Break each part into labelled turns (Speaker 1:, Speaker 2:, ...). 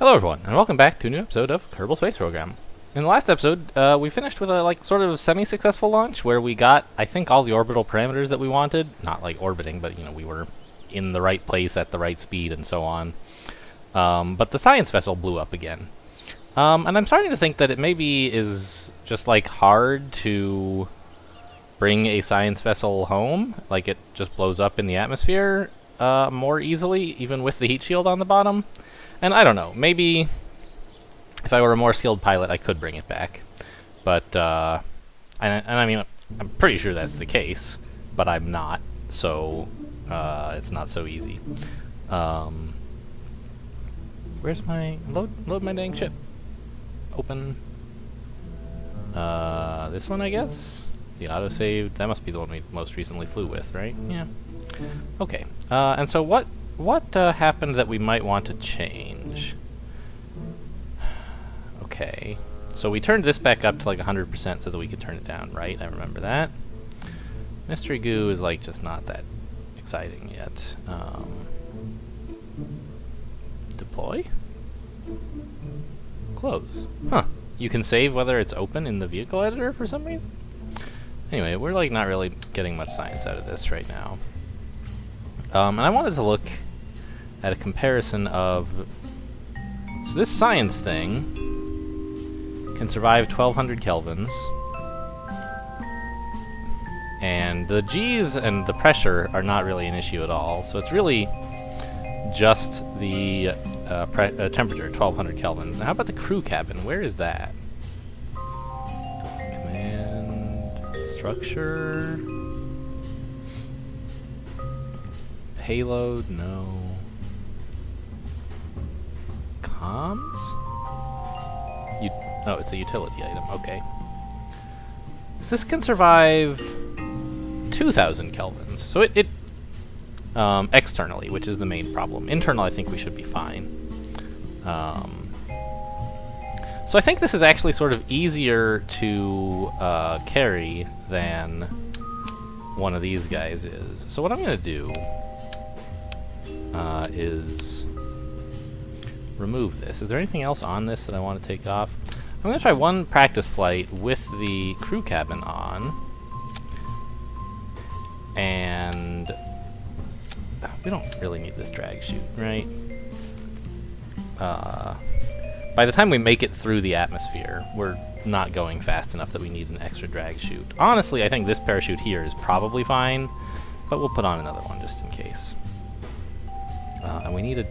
Speaker 1: Hello everyone, and welcome back to a new episode of Kerbal Space Program. In the last episode, we finished with a sort of semi-successful launch where we got, I think, all the orbital parameters that we wanted. Not like orbiting, but we were in the right place at the right speed and so on. But the science vessel blew up again. And I'm starting to think that it maybe is just hard to bring a science vessel home. Like it just blows up in the atmosphere more easily, even with the heat shield on the bottom. And I don't know, maybe if I were a more skilled pilot, I could bring it back. But, and I mean, I'm pretty sure that's the case, but I'm not, so it's not so easy. Where's my... Load my dang ship. Open. This one, I guess? The autosave, that must be the one we most recently flew with, right? Yeah. Okay, and so what happened that we might want to change? Okay, so we turned this back up to 100% so that we could turn it down, right? I remember that. Mystery goo is just not that exciting yet. Deploy? Close. Huh. You can save whether it's open in the vehicle editor for some reason? Anyway, we're not really getting much science out of this right now. And I wanted to look at a comparison of... So this science thing can survive 1200 kelvins. And the G's and the pressure are not really an issue at all. So it's really just the temperature, 1200 kelvins. Now how about the crew cabin? Where is that? Command... Structure... Payload, no. Comms? Oh, it's a utility item, okay. So this can survive 2000 kelvins. So it externally, which is the main problem. Internal, I think we should be fine. So I think this is actually sort of easier to carry than one of these guys is. So what I'm going to do is remove this. Is there anything else on this that I want to take off? I'm going to try one practice flight with the crew cabin on. And we don't really need this drag chute, right? By the time we make it through the atmosphere, we're not going fast enough that we need an extra drag chute. Honestly, I think this parachute here is probably fine, but we'll put on another one just in case. And we need a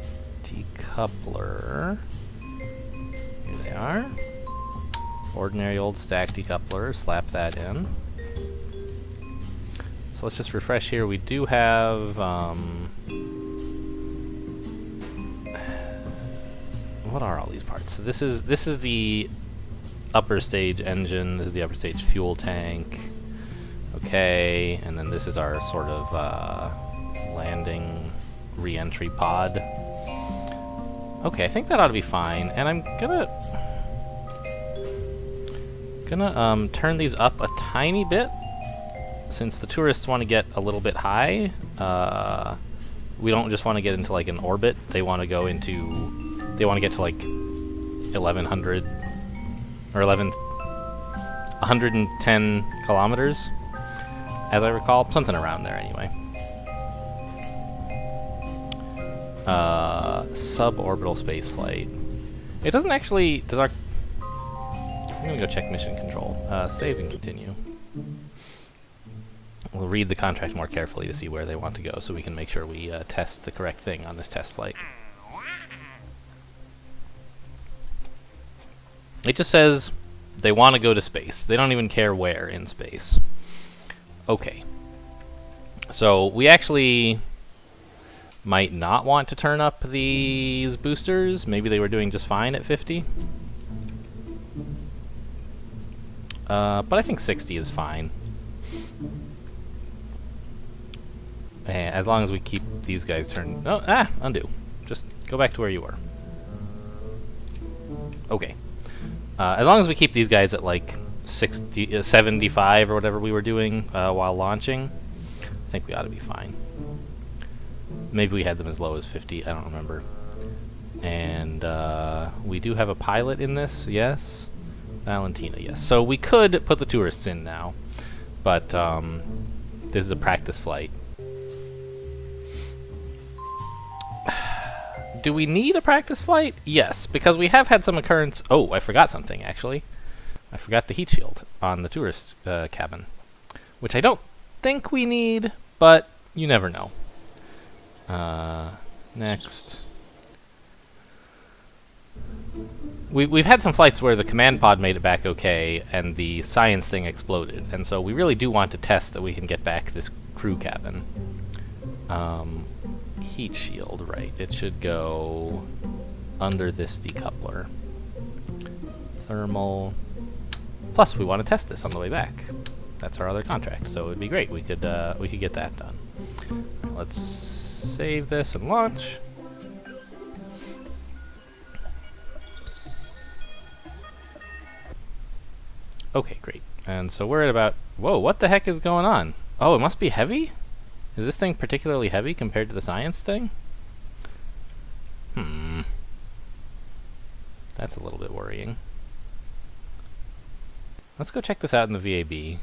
Speaker 1: decoupler. Here they are. Ordinary old stack decoupler. Slap that in. So let's just refresh here. We do have... what are all these parts? So this is the upper stage engine. This is the upper stage fuel tank. Okay, and then this is our sort of landing re-entry pod. Okay, I think that ought to be fine, and I'm gonna turn these up a tiny bit since the tourists want to get a little bit high. We don't just want to get into an orbit. They want to go into... They want to get to 1100 or 110 kilometers, as I recall. Something around there anyway. Suborbital space flight. It doesn't actually... Does our... I'm gonna go check mission control. Save and continue. We'll read the contract more carefully to see where they want to go so we can make sure we test the correct thing on this test flight. It just says they want to go to space. They don't even care where in space. Okay. So we actually might not want to turn up these boosters. Maybe they were doing just fine at 50. But I think 60 is fine. And as long as we keep these guys turned... Oh, undo. Just go back to where you were. Okay. As long as we keep these guys at 75 or whatever we were doing while launching, I think we ought to be fine. Maybe we had them as low as 50, I don't remember. And We do have a pilot in this, yes. Valentina, yes. So we could put the tourists in now, but this is a practice flight. Do we need a practice flight? Yes, because we have had some occurrence. Oh, I forgot something, actually. I forgot the heat shield on the tourist cabin, which I don't think we need, but you never know. Next. We've had some flights where the command pod made it back okay, and the science thing exploded, and so we really do want to test that we can get back this crew cabin. Heat shield, right. It should go under this decoupler. Thermal. Plus, we want to test this on the way back. That's our other contract, so it would be great. We could get that done. Right, let's save this and launch. Okay, great. And so we're at about... Whoa, what the heck is going on? Oh, it must be heavy? Is this thing particularly heavy compared to the science thing? That's a little bit worrying. Let's go check this out in the VAB.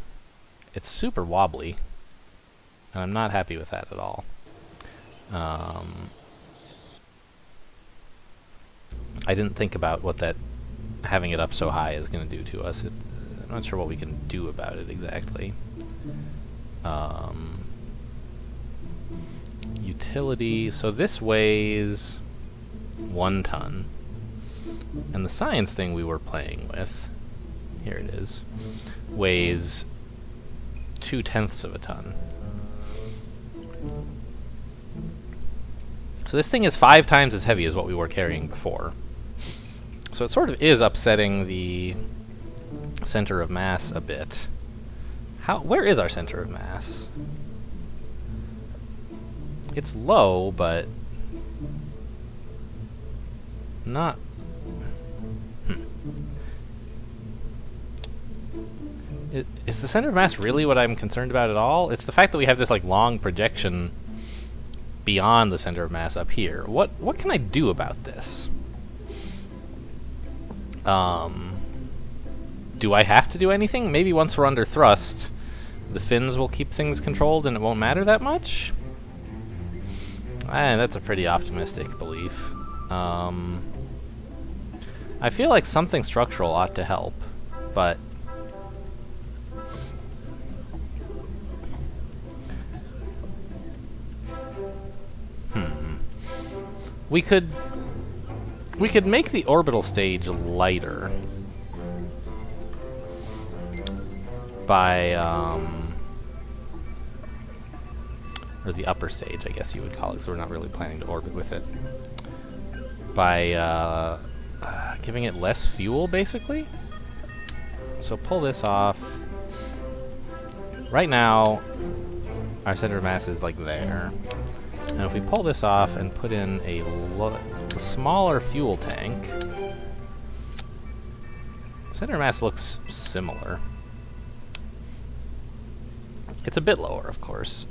Speaker 1: It's super wobbly, and I'm not happy with that at all. I didn't think about what that having it up so high is going to do to us. I'm not sure what we can do about it exactly. Utility, so this weighs 1 ton. And the science thing we were playing with, here it is, weighs 0.2 of a ton. So this thing is 5 times as heavy as what we were carrying before. So it sort of is upsetting the center of mass a bit. Where is our center of mass? It's low, but not... Is the center of mass really what I'm concerned about at all? It's the fact that we have this like long projection beyond the center of mass up here. What can I do about this? Do I have to do anything? Maybe once we're under thrust, the fins will keep things controlled and it won't matter that much? That's a pretty optimistic belief. I feel like something structural ought to help, but... We could make the orbital stage lighter by, or the upper stage, I guess you would call it, so we're not really planning to orbit with it. By giving it less fuel, basically. So pull this off. Right now, our center of mass is like there. Now if we pull this off and put in a smaller fuel tank, center of mass looks similar. It's a bit lower, of course.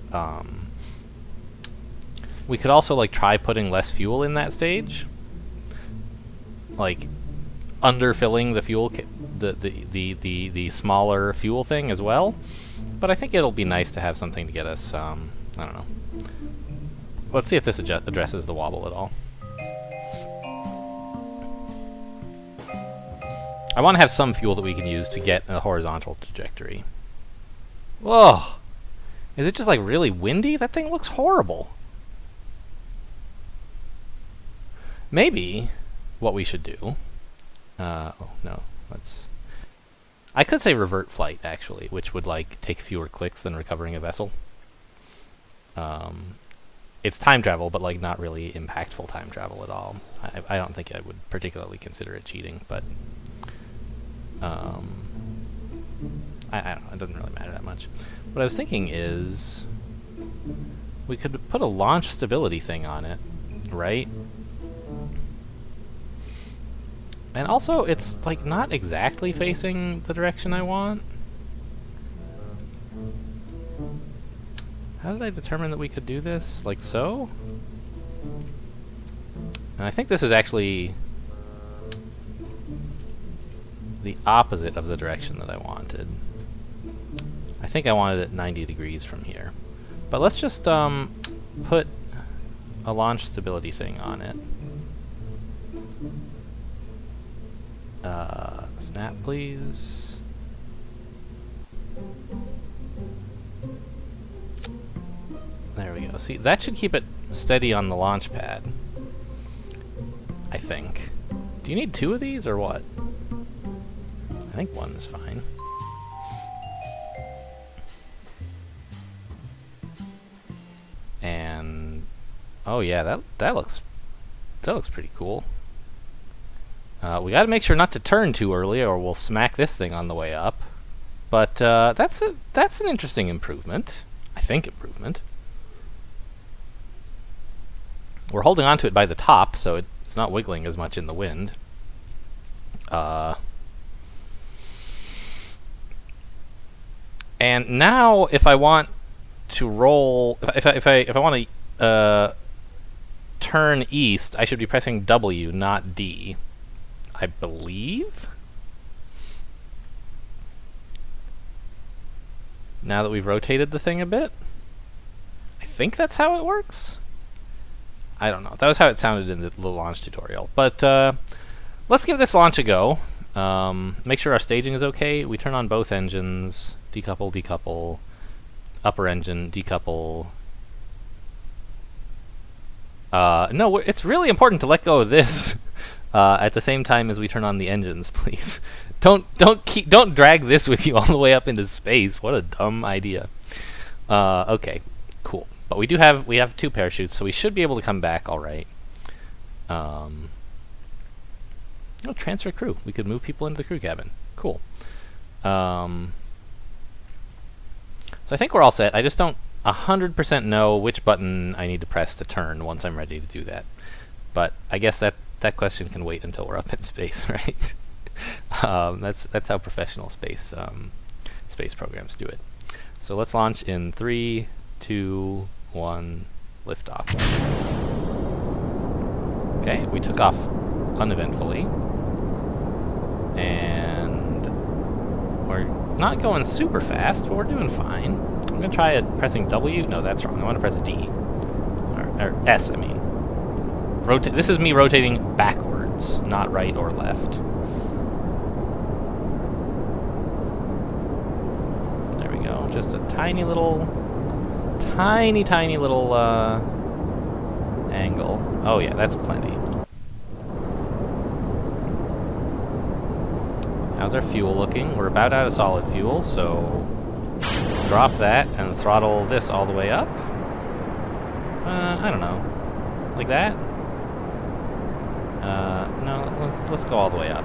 Speaker 1: We could also like try putting less fuel in that stage, like underfilling the fuel, the smaller fuel thing as well. But I think it'll be nice to have something to get us. I don't know. Let's see if this addresses the wobble at all. I want to have some fuel that we can use to get a horizontal trajectory. Whoa! Is it just like really windy? That thing looks horrible. Maybe what we should do... oh, no. I could say revert flight, actually, which would like take fewer clicks than recovering a vessel. It's time travel, but like not really impactful time travel at all. I don't think I would particularly consider it cheating, but I don't know, it doesn't really matter that much. What I was thinking is we could put a launch stability thing on it, right? And also, it's like not exactly facing the direction I want. How did I determine that we could do this? Like so? And I think this is actually the opposite of the direction that I wanted. I think I wanted it 90 degrees from here. But let's just put a launch stability thing on it. Snap, please. There we go. See, that should keep it steady on the launch pad. I think. Do you need 2 of these or what? I think 1 is fine. And oh yeah, that looks pretty cool. We got to make sure not to turn too early, or we'll smack this thing on the way up. But that's an interesting improvement. I think improvement. We're holding onto it by the top, so it's not wiggling as much in the wind. And now, if I want to roll, if I want to turn east, I should be pressing W, not D, I believe. Now that we've rotated the thing a bit, I think that's how it works. I don't know. That was how it sounded in the launch tutorial. But let's give this launch a go. Make sure our staging is okay. We turn on both engines. Decouple, decouple. Upper engine, decouple. No, it's really important to let go of this at the same time as we turn on the engines, please. Don't drag this with you all the way up into space. What a dumb idea. Okay, cool. But we have 2 parachutes, so we should be able to come back all right. Oh, transfer crew. We could move people into the crew cabin. Cool. So I think we're all set. I just don't 100% know which button I need to press to turn once I'm ready to do that. But I guess that question can wait until we're up in space, right? That's how professional space programs do it. So let's launch in 3, 2, 1, liftoff. Okay, we took off uneventfully, and we're not going super fast, but we're doing fine. I'm gonna try pressing W. No, that's wrong. I want to press D, or S. I mean, rotate. This is me rotating backwards, not right or left. There we go. Just a tiny little angle. Oh yeah, that's plenty. How's our fuel looking? We're about out of solid fuel, so let's drop that and throttle this all the way up. I don't know, like that. No, let's go all the way up.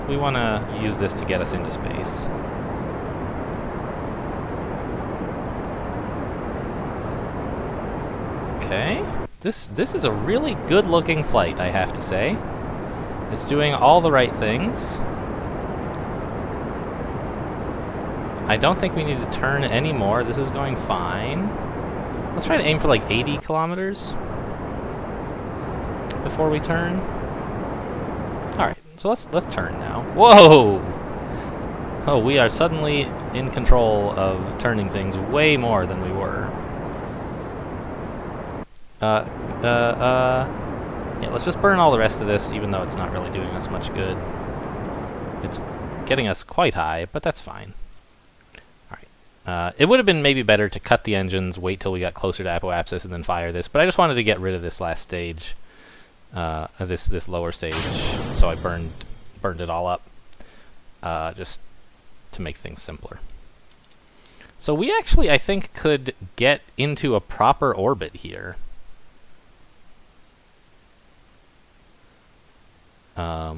Speaker 1: We want to use this to get us into space. Okay, this is a really good-looking flight, I have to say. It's doing all the right things. I don't think we need to turn anymore. This is going fine. Let's try to aim for like 80 kilometers before we turn. All right, so let's turn now. Whoa! Oh, we are suddenly in control of turning things way more than we were. Yeah, let's just burn all the rest of this, even though it's not really doing us much good. It's getting us quite high, but that's fine. It would have been maybe better to cut the engines, wait till we got closer to apoapsis, and then fire this. But I just wanted to get rid of this last stage, this lower stage, so I burned it all up, just to make things simpler. So we actually, I think, could get into a proper orbit here.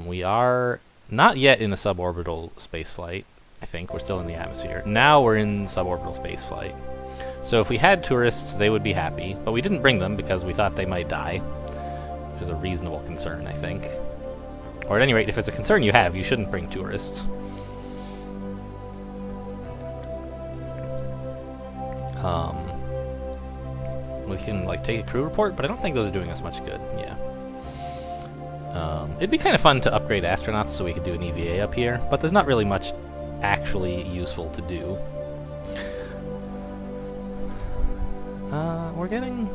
Speaker 1: We are not yet in a suborbital spaceflight. I think we're still in the atmosphere. Now we're in suborbital spaceflight. So if we had tourists, they would be happy, but we didn't bring them because we thought they might die, which is a reasonable concern, I think. Or at any rate, if it's a concern you have, you shouldn't bring tourists. We can like take a crew report, but I don't think those are doing us much good. Yeah. It'd be kind of fun to upgrade astronauts so we could do an EVA up here, but there's not really much actually useful to do. We're getting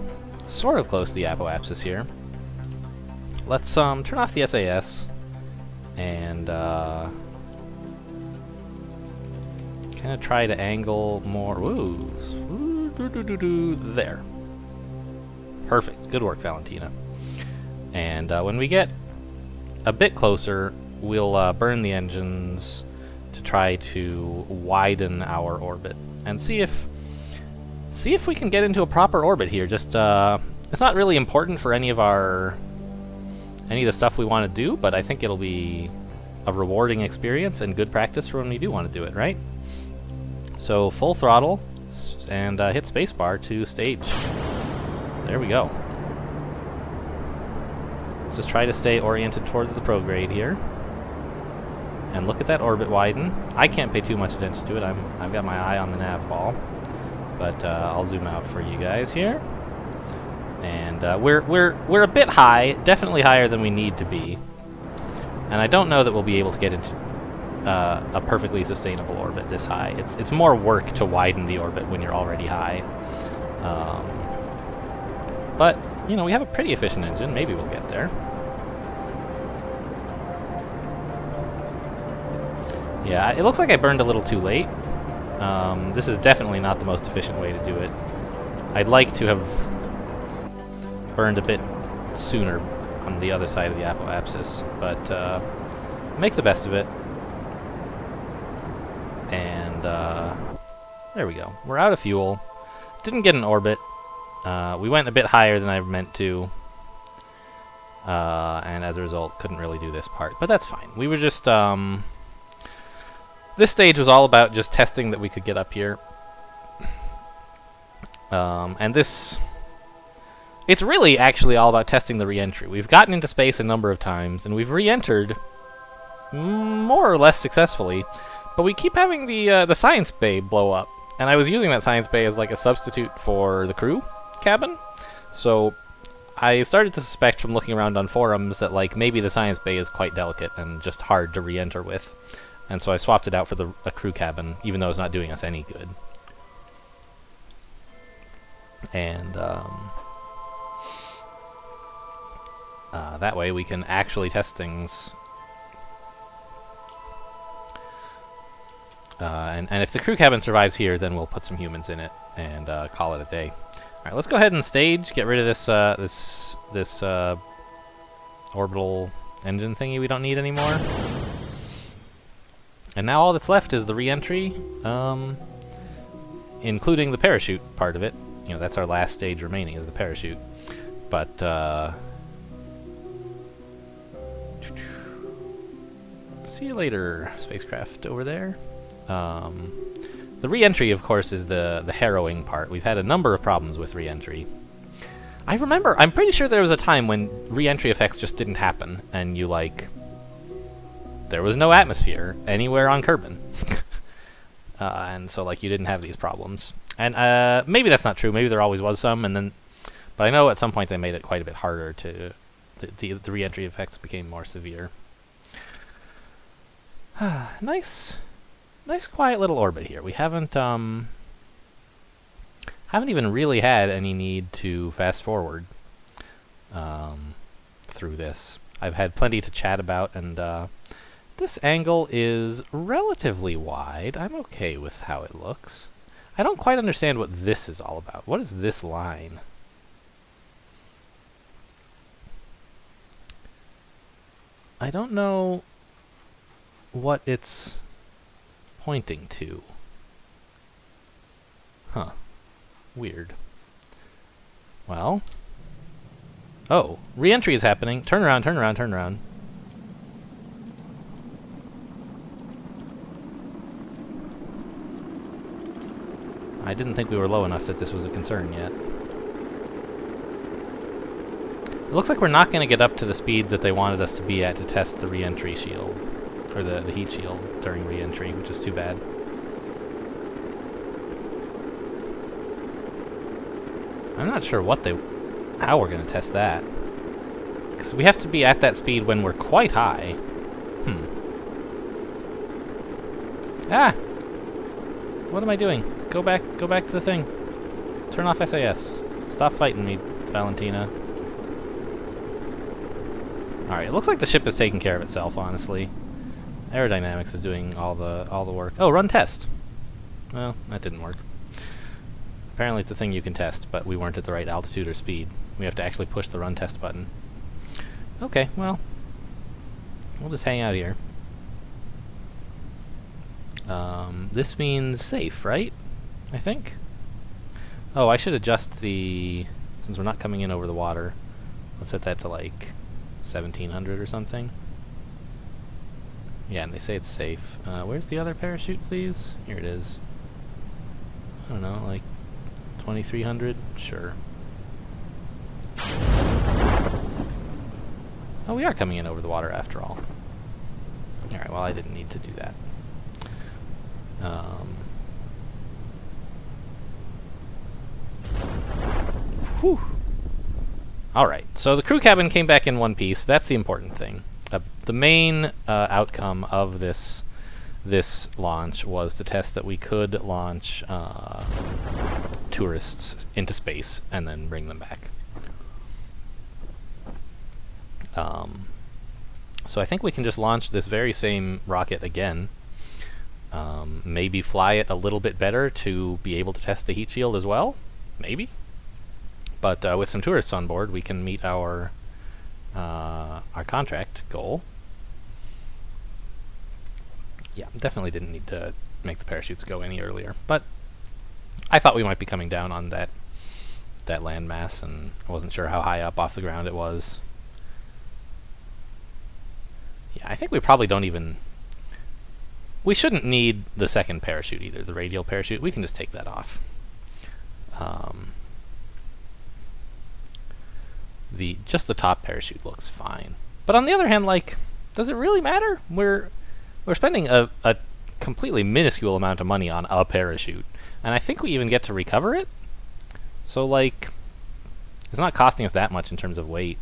Speaker 1: sort of close to the apoapsis here. Let's turn off the SAS and kind of try to angle more. There. Perfect. Good work, Valentina. And when we get a bit closer, we'll burn the engines to try to widen our orbit and see if we can get into a proper orbit here. Just it's not really important for any of the stuff we want to do, but I think it'll be a rewarding experience and good practice for when we do want to do it, right? So full throttle and hit spacebar to stage. There we go. Let's just try to stay oriented towards the prograde here. And look at that orbit widen. I can't pay too much attention to it. I've got my eye on the nav ball. But I'll zoom out for you guys here. And we're a bit high, definitely higher than we need to be. And I don't know that we'll be able to get into a perfectly sustainable orbit this high. It's more work to widen the orbit when you're already high. But you know, we have a pretty efficient engine. Maybe we'll get there. Yeah, it looks like I burned a little too late. This is definitely not the most efficient way to do it. I'd like to have burned a bit sooner on the other side of the apoapsis, but make the best of it. And there we go. We're out of fuel. Didn't get an orbit. We went a bit higher than I meant to, and as a result, couldn't really do this part. But that's fine. We were just this stage was all about just testing that we could get up here. And it's really actually all about testing the re-entry. We've gotten into space a number of times, and we've re-entered more or less successfully, but we keep having the science bay blow up. And I was using that science bay as like a substitute for the crew cabin. So I started to suspect from looking around on forums that like maybe the science bay is quite delicate and just hard to re-enter with. And so I swapped it out for a crew cabin, even though it's not doing us any good. And that way we can actually test things. And if the crew cabin survives here, then we'll put some humans in it and call it a day. All right, let's go ahead and stage. Get rid of this orbital engine thingy we don't need anymore. And now all that's left is the re-entry, including the parachute part of it. You know, that's our last stage remaining, is the parachute. But see you later, spacecraft over there. The re-entry, of course, is the harrowing part. We've had a number of problems with re-entry. I'm pretty sure there was a time when re-entry effects just didn't happen, and you, like, there was no atmosphere anywhere on Kerbin. And so, like, you didn't have these problems. And maybe that's not true. Maybe there always was some, but I know at some point they made it quite a bit harder to... The re-entry effects became more severe. Nice quiet little orbit here. We haven't even really had any need to fast forward through this. I've had plenty to chat about, and this angle is relatively wide. I'm okay with how it looks. I don't quite understand what this is all about. What is this line? I don't know what it's pointing to. Huh. Weird. Well. Oh, re-entry is happening. Turn around, turn around, turn around. I didn't think we were low enough that this was a concern yet. It looks like we're not going to get up to the speeds that they wanted us to be at to test the re-entry shield, or the heat shield during re-entry, which is too bad. I'm not sure how we're going to test that. Because we have to be at that speed when we're quite high. Ah! What am I doing? Go back to the thing. Turn off SAS. Stop fighting me, Valentina. Alright, it looks like the ship is taking care of itself, honestly. Aerodynamics is doing all the work. Oh, run test! Well, that didn't work. Apparently it's a thing you can test, but we weren't at the right altitude or speed. We have to actually push the run test button. Okay, well, we'll just hang out here. This means safe, right? I think? Oh, I should adjust the... Since we're not coming in over the water, let's set that to like 1700 or something. Yeah, and they say it's safe. Where's the other parachute, please? Here it is. I don't know, like 2300? Sure. Oh, we are coming in over the water after all. Alright, well, I didn't need to do that. Whew. Alright, so the crew cabin came back in one piece. That's the important thing. The main outcome of this launch was to test that we could launch tourists into space and then bring them back. So I think we can just launch this very same rocket again. Maybe fly it a little bit better to be able to test the heat shield as well. Maybe. But with some tourists on board, we can meet our contract goal. Yeah, definitely didn't need to make the parachutes go any earlier, but I thought we might be coming down on that landmass, and I wasn't sure how high up off the ground it was. Yeah, I think we probably don't even... We shouldn't need the second parachute either, the radial parachute. We can just take that off. Just the top parachute looks fine. But on the other hand, like, does it really matter? We're spending a completely minuscule amount of money on a parachute, and I think we even get to recover it. So, like, it's not costing us that much in terms of weight.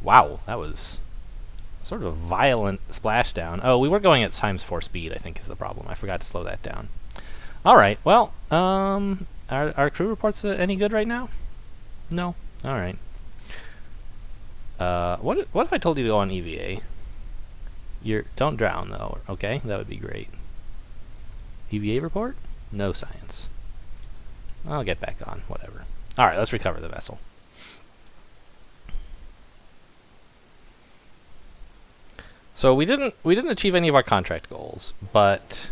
Speaker 1: Wow, that was sort of a violent splashdown. Oh, we were going at ×4 speed, I think is the problem. I forgot to slow that down. Alright, well, are crew reports any good right now? No? Alright. What if I told you to go on EVA? Don't drown, though, okay? That would be great. EVA report? No science. I'll get back on, whatever. Alright, let's recover the vessel. So we didn't achieve any of our contract goals, but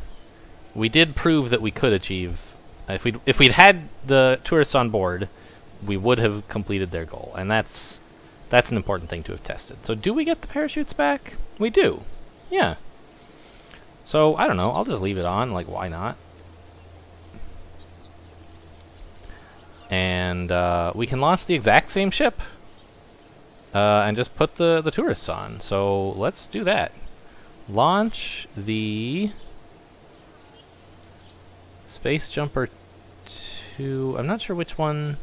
Speaker 1: we did prove that we could achieve... If we'd had the tourists on board, we would have completed their goal, and that's an important thing to have tested. So do we get the parachutes back? We do. Yeah. So, I don't know, I'll just leave it on, like, why not? And we can launch the exact same ship and just put the tourists on. So let's do that. Launch the Space Jumper 2. I'm not sure which one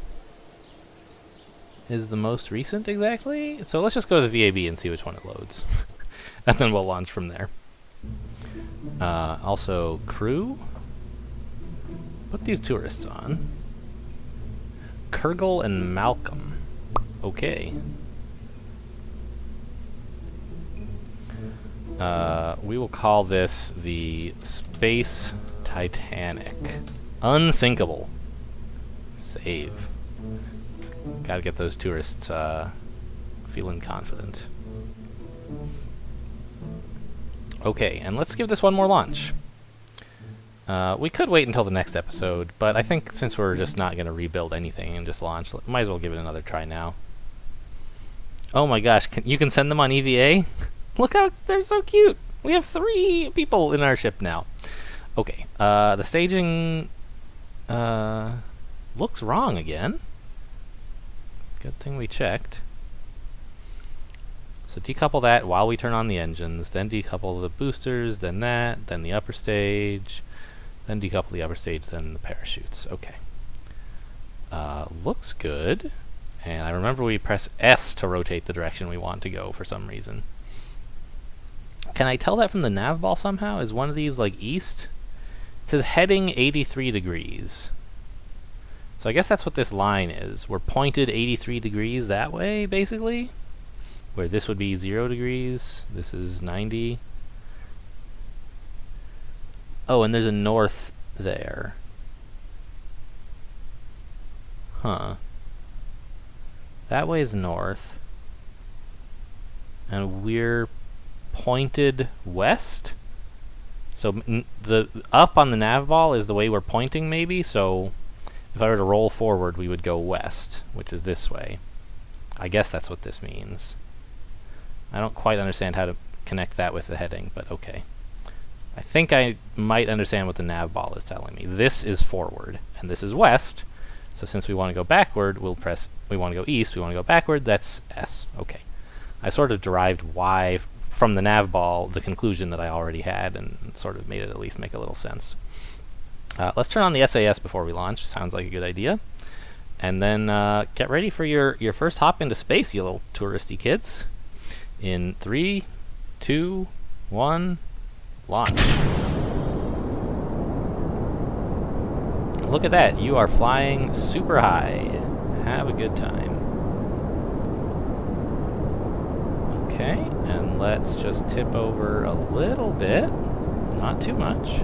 Speaker 1: is the most recent exactly. So let's just go to the VAB and see which one it loads. And then we'll launch from there. Also, crew. Put these tourists on. Kerbal and Malcolm. Okay. We will call this the Space Titanic. Unsinkable. Save. Gotta get those tourists feeling confident. Okay, and let's give this one more launch. We could wait until the next episode, but I think since we're just not going to rebuild anything and just launch, might as well give it another try now. Oh my gosh, you can send them on EVA? Look how they're so cute! We have 3 people in our ship now. Okay, the staging looks wrong again. Good thing we checked. So decouple that while we turn on the engines, then decouple the boosters, then that, then the upper stage, then decouple the upper stage, then the parachutes. Okay. Looks good. And I remember we press S to rotate the direction we want to go for some reason. Can I tell that from the nav ball somehow? Is one of these like east? It says heading 83 degrees. So I guess that's what this line is. We're pointed 83 degrees that way, basically. Where this would be 0 degrees. This is 90. Oh, and there's a north there. Huh. That way is north. And we're pointed west? So the up on the nav ball is the way we're pointing, maybe? So if I were to roll forward, we would go west, which is this way. I guess that's what this means. I don't quite understand how to connect that with the heading, but okay. I think I might understand what the nav ball is telling me. This is forward, and this is west. So since we want to go backward, we want to go east, we want to go backward, that's S. Okay. I sort of derived Y from the nav ball, the conclusion that I already had, and sort of made it at least make a little sense. Let's turn on the SAS before we launch. Sounds like a good idea. And then get ready for your first hop into space, you little touristy kids. In 3, 2, 1, launch. Look at that, you are flying super high. Have a good time. Okay, and let's just tip over a little bit. Not too much.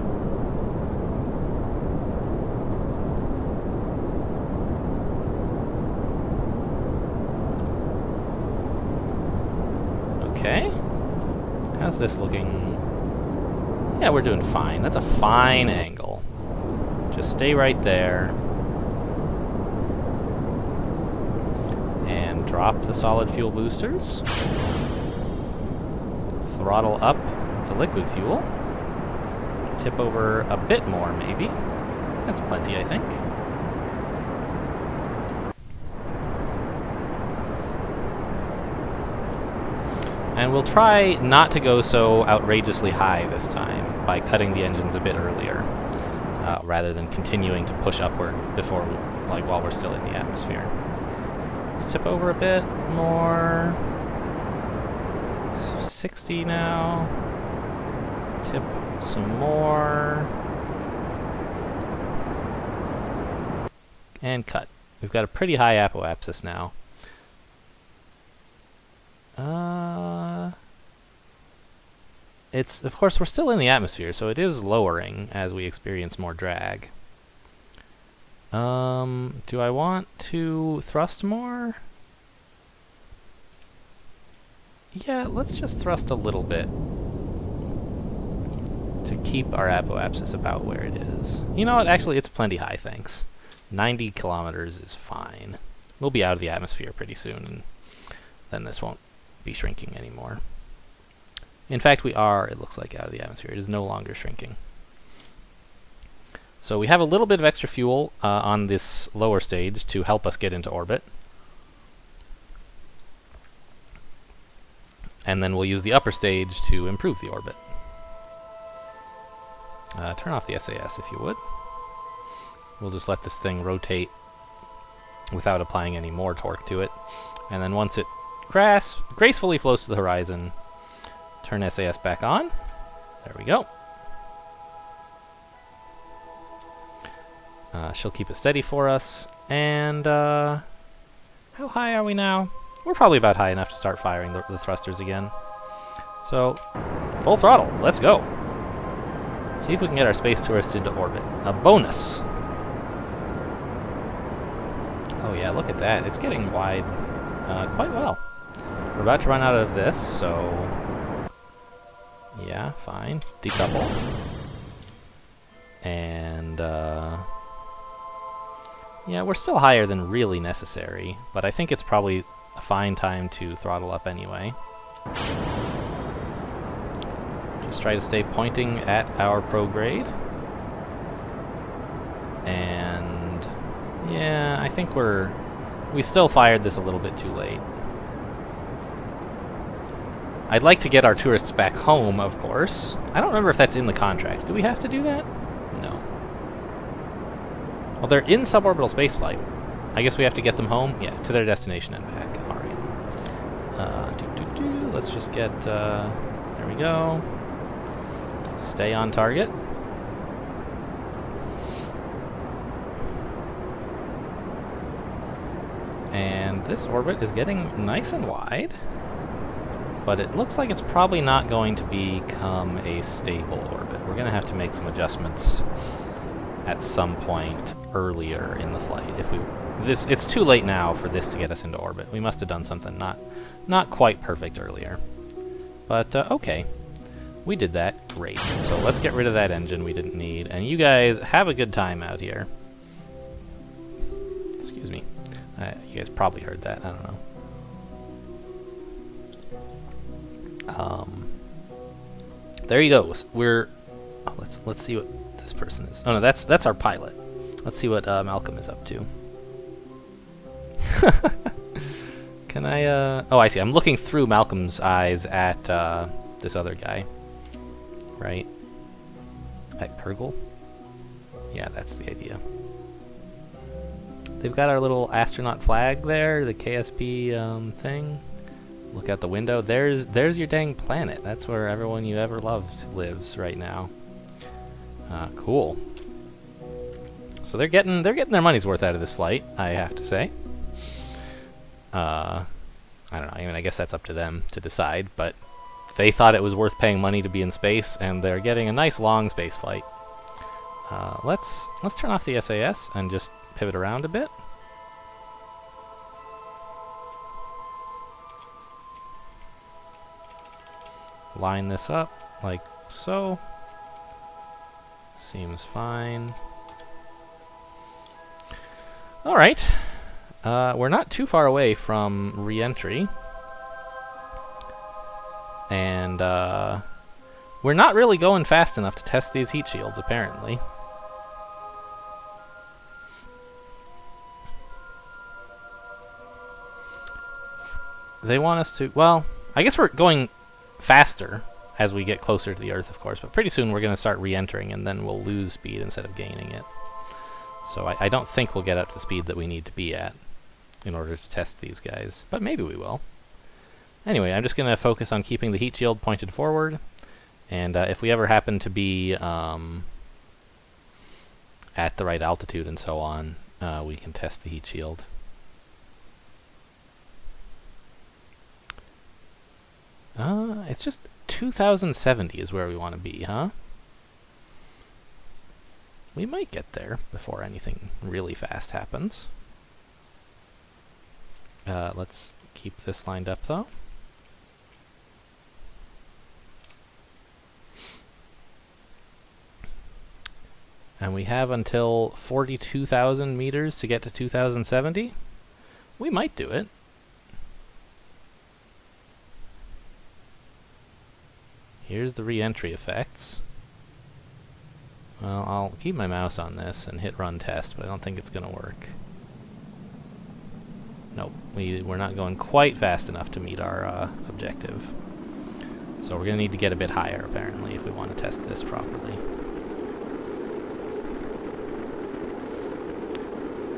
Speaker 1: Okay. How's this looking? Yeah, we're doing fine. That's a fine angle. Just stay right there. And drop the solid fuel boosters. Throttle up to liquid fuel. Tip over a bit more, maybe. That's plenty, I think. And we'll try not to go so outrageously high this time by cutting the engines a bit earlier, rather than continuing to push upward before, while we're still in the atmosphere. Let's tip over a bit more. 60 now. Tip some more. And cut. We've got a pretty high apoapsis now. Of course, we're still in the atmosphere, so it is lowering as we experience more drag. Do I want to thrust more? Yeah, let's just thrust a little bit to keep our apoapsis about where it is. You know what? Actually, it's plenty high, thanks. 90 kilometers is fine. We'll be out of the atmosphere pretty soon, and then this won't be shrinking anymore. In fact, we are, it looks like, out of the atmosphere. It is no longer shrinking. So we have a little bit of extra fuel on this lower stage to help us get into orbit. And then we'll use the upper stage to improve the orbit. Turn off the SAS if you would. We'll just let this thing rotate without applying any more torque to it. And then once it gracefully floats to the horizon, turn SAS back on. There we go. She'll keep it steady for us. And how high are we now? We're probably about high enough to start firing the thrusters again. So, full throttle. Let's go. See if we can get our space tourist into orbit. A bonus. Oh yeah, look at that. It's getting wide quite well. We're about to run out of this, so yeah, fine. Decouple. And yeah, we're still higher than really necessary, but I think it's probably a fine time to throttle up anyway. Just try to stay pointing at our prograde. And yeah, I think we still fired this a little bit too late. I'd like to get our tourists back home, of course. I don't remember if that's in the contract. Do we have to do that? No. Well, they're in suborbital spaceflight. I guess we have to get them home? Yeah, to their destination and back. Alright. Let's just get, there we go. Stay on target. And this orbit is getting nice and wide, but it looks like it's probably not going to become a stable orbit. We're going to have to make some adjustments at some point earlier in the flight. It's too late now for this to get us into orbit. We must have done something not quite perfect earlier. But okay, we did that. Great. So let's get rid of that engine we didn't need, and you guys have a good time out here. Excuse me. You guys probably heard that. I don't know. There you go. Let's see what this person is. Oh no, that's our pilot. Let's see what Malcolm is up to. Can I? Oh, I see. I'm looking through Malcolm's eyes at this other guy. Right? At Kerbal? Yeah, that's the idea. They've got our little astronaut flag there, the KSP thing. Look out the window. There's your dang planet. That's where everyone you ever loved lives right now. Cool. So they're getting their money's worth out of this flight, I have to say. I don't know. I mean, I guess that's up to them to decide, but they thought it was worth paying money to be in space, and they're getting a nice long space flight. Let's turn off the SAS and just pivot around a bit. Line this up like so. Seems fine. Alright. We're not too far away from re-entry. And we're not really going fast enough to test these heat shields, apparently. They want us to... Well, I guess we're going faster as we get closer to the Earth, of course, but pretty soon we're going to start re-entering, and then we'll lose speed instead of gaining it. So I don't think we'll get up to the speed that we need to be at in order to test these guys, but maybe we will. Anyway, I'm just going to focus on keeping the heat shield pointed forward, and if we ever happen to be at the right altitude and so on, we can test the heat shield. It's just 2070 is where we want to be, huh? We might get there before anything really fast happens. Let's keep this lined up, though. And we have until 42,000 meters to get to 2070. We might do it. Here's the re-entry effects. Well, I'll keep my mouse on this and hit run test, but I don't think it's going to work. Nope, we're not going quite fast enough to meet our objective. So we're going to need to get a bit higher, apparently, if we want to test this properly.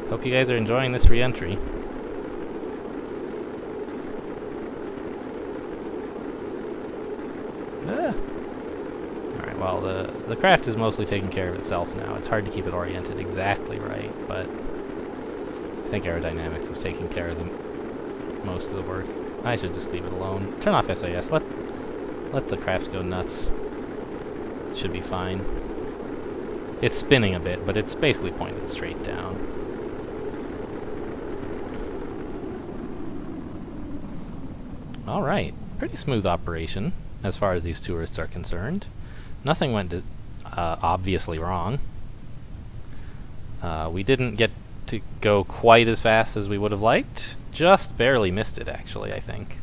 Speaker 1: Hope you guys are enjoying this re-entry. Alright, well, the craft is mostly taking care of itself now. It's hard to keep it oriented exactly right, but I think aerodynamics is taking care of most of the work. I should just leave it alone. Turn off SAS. Let the craft go nuts. It should be fine. It's spinning a bit, but it's basically pointed straight down. Alright, pretty smooth operation as far as these tourists are concerned. Nothing went obviously wrong. We didn't get to go quite as fast as we would have liked. Just barely missed it, actually, I think.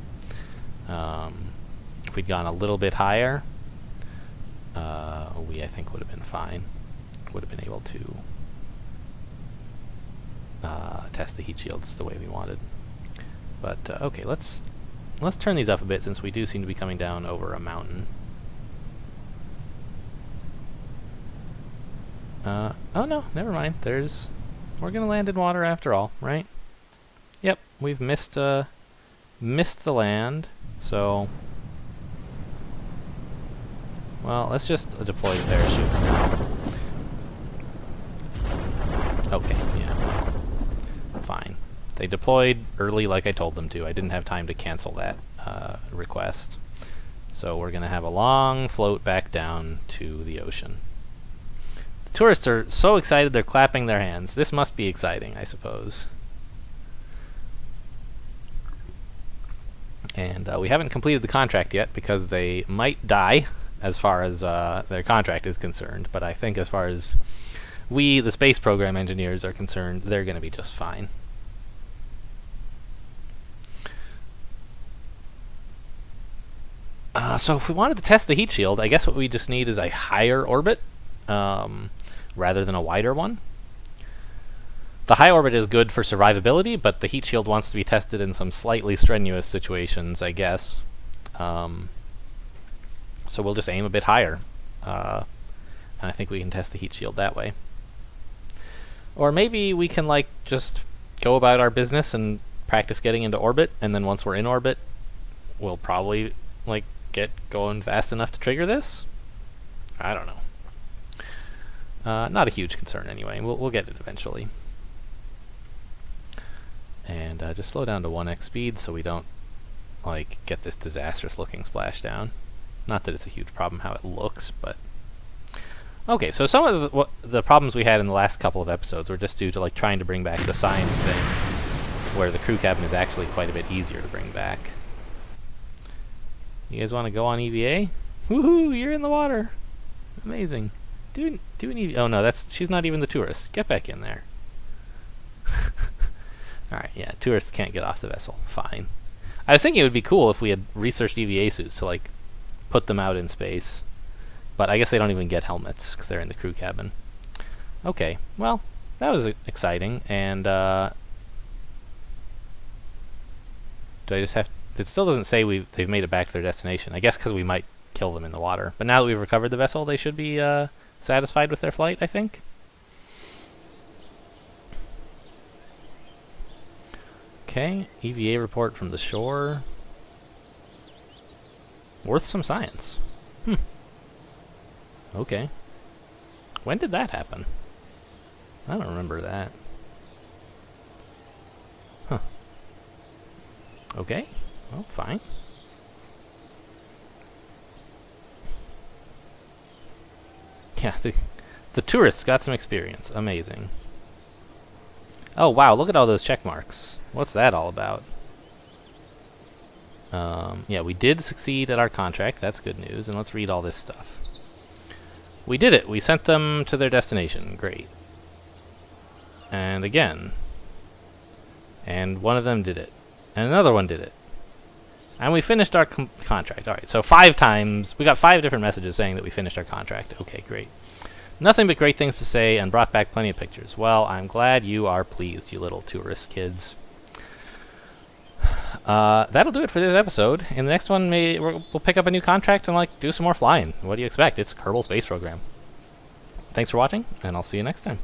Speaker 1: If we'd gone a little bit higher, we, I think, would have been fine. Would have been able to test the heat shields the way we wanted. But, okay, let's turn these up a bit, since we do seem to be coming down over a mountain. Oh no, never mind. There's We're gonna land in water after all, right? Yep, we've missed the land, so... Well, let's just deploy the parachutes now. Okay, yeah. Fine. They deployed early like I told them to. I didn't have time to cancel that request. So we're gonna have a long float back down to the ocean. The tourists are so excited they're clapping their hands. This must be exciting, I suppose. And we haven't completed the contract yet because they might die as far as their contract is concerned. But I think as far as we, the space program engineers, are concerned, they're going to be just fine. So if we wanted to test the heat shield, I guess what we just need is a higher orbit rather than a wider one. The high orbit is good for survivability, but the heat shield wants to be tested in some slightly strenuous situations, I guess. So we'll just aim a bit higher. And I think we can test the heat shield that way. Or maybe we can, like, just go about our business and practice getting into orbit, and then once we're in orbit, we'll probably, like, get going fast enough to trigger this? I don't know. Not a huge concern anyway. We'll get it eventually. And just slow down to 1x speed so we don't, like, get this disastrous looking splashdown. Not that it's a huge problem how it looks, but... Okay, so some of the problems we had in the last couple of episodes were just due to, like, trying to bring back the science thing, where the crew cabin is actually quite a bit easier to bring back. You guys want to go on EVA? Woohoo! You're in the water! Amazing. Do an EVA. Oh no, she's not even the tourist. Get back in there. Alright, yeah, tourists can't get off the vessel. Fine. I was thinking it would be cool if we had researched EVA suits to, like, put them out in space. But I guess they don't even get helmets, because they're in the crew cabin. Okay, well, that was exciting, and, do I just have... It still doesn't say they've made it back to their destination. I guess because we might kill them in the water. But now that we've recovered the vessel, they should be, satisfied with their flight, I think. Okay, EVA report from the shore. Worth some science. Okay. When did that happen? I don't remember that. Huh. Okay. Well, fine. Yeah, the tourists got some experience. Amazing. Oh, wow, look at all those check marks. What's that all about? Yeah, we did succeed at our contract. That's good news. And let's read all this stuff. We did it. We sent them to their destination. Great. And again. And one of them did it. And another one did it. And we finished our contract. Alright, so 5 times. We got 5 different messages saying that we finished our contract. Okay, great. Nothing but great things to say and brought back plenty of pictures. Well, I'm glad you are pleased, you little tourist kids. That'll do it for this episode. In the next one, we'll pick up a new contract and, like, do some more flying. What do you expect? It's Kerbal Space Program. Thanks for watching, and I'll see you next time.